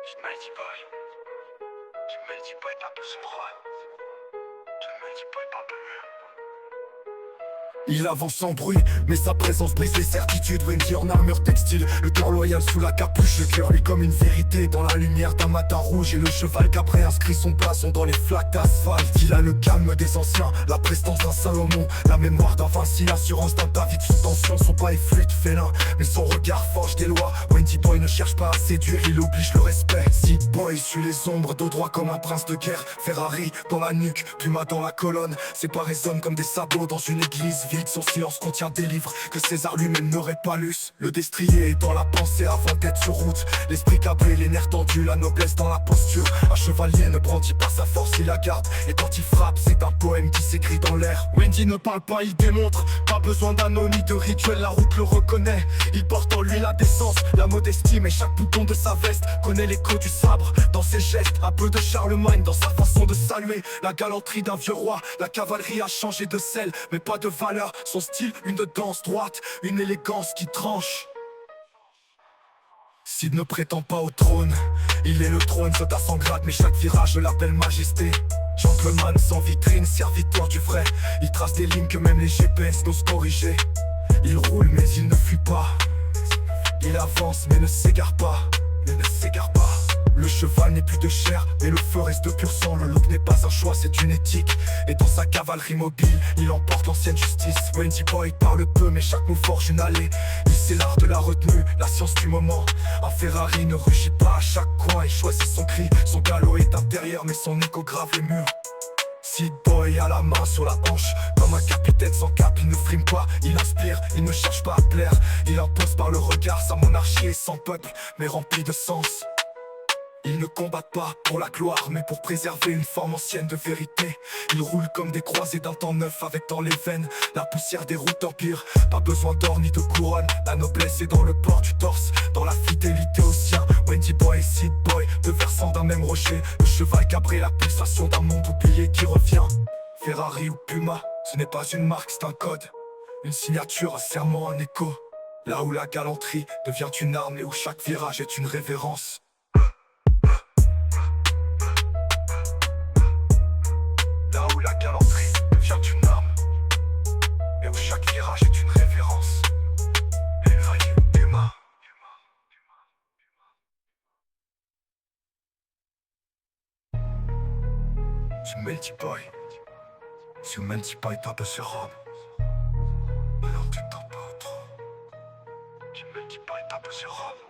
Multi boy, multi boy pas plus froid. Multi boy pas plus. Il avance sans bruit, mais sa présence brise les certitudes. Wendy en armure textile, le cœur loyal sous la capuche. Le cœur lui comme une vérité dans la lumière d'un matin rouge. Et le cheval qu'après inscrit son blason dans les flaques d'asphalte. Il a le calme des anciens, la prestance d'un Salomon, la mémoire d'un Vinci, l'assurance d'un David sous tension. Son pas est fluide félin, mais son regard forge des lois. Wendy Boy ne cherche pas à séduire, il oblige le respect. Seed Boy suit les ombres, dos droit comme un prince de guerre. Ferrari dans la nuque, Puma dans la colonne. Ses pas résonnent comme des sabots dans une église vide. Son silence contient des livres que César lui-même n'aurait pas lus. Le destrier est dans la pensée avant d'être sur route. L'esprit cabré, les nerfs tendus, la noblesse dans la posture. Un chevalier ne brandit pas sa force, il la garde. Et quand il frappe, c'est un poème qui s'écrit dans l'air. Wendy ne parle pas, il démontre. Pas besoin d'anneau ni de rituel, la route le reconnaît. Il porte en lui la décence, la modestie, mais chaque bouton de sa veste connaît l'écho du sabre. Dans ses gestes, un peu de Charlemagne dans sa façon de saluer. La galanterie d'un vieux roi, la cavalerie a changé de sel, mais pas de valeur. Son style, une danse droite, une élégance qui tranche. Sid ne prétend pas au trône, il est le trône, soldat sans grade, mais chaque virage l'appelle majesté. Gentleman sans vitrine, serviteur du vrai. Il trace des lignes que même les GPS n'osent corriger. Il roule mais il ne fuit pas. Il avance mais ne s'égare pas. Le cheval n'est plus de chair, mais le feu reste de pur sang. Le look n'est pas un choix, c'est une éthique. Et dans sa cavalerie mobile, il emporte l'ancienne justice. Wendy Boy parle peu, mais chaque mot forge une allée. Il sait l'art de la retenue, la science du moment. Un Ferrari ne rugit pas à chaque coin, il choisit son cri. Son galop est intérieur, mais son écho grave les murs. Seed Boy a la main sur la hanche, comme un capitaine sans cap, il ne frime pas, il inspire, il ne cherche pas à plaire. Il impose par le regard, sa monarchie est sans peuple, mais remplie de sens. Ils ne combattent pas pour la gloire, mais pour préserver une forme ancienne de vérité. Ils roulent comme des croisés d'un temps neuf, avec dans les veines la poussière des routes d'empire. Pas besoin d'or ni de couronne, la noblesse est dans le port du torse, dans la fidélité au sien. Wendy Boy et Seed Boy, deux versants d'un même rocher. Le cheval cabré, la pulsation d'un monde oublié qui revient. Ferrari ou Puma, ce n'est pas une marque, c'est un code. Une signature, un serment, un écho. Là où la galanterie devient une arme et où chaque virage est une révérence. Là où la galanterie devient une arme et où chaque virage est une révérence. Puma. Ce Multi Boy, ce Multi Boy pas de ce robe. Alors tu t'en pas trop. Ce Multi Boy pas de ce robe.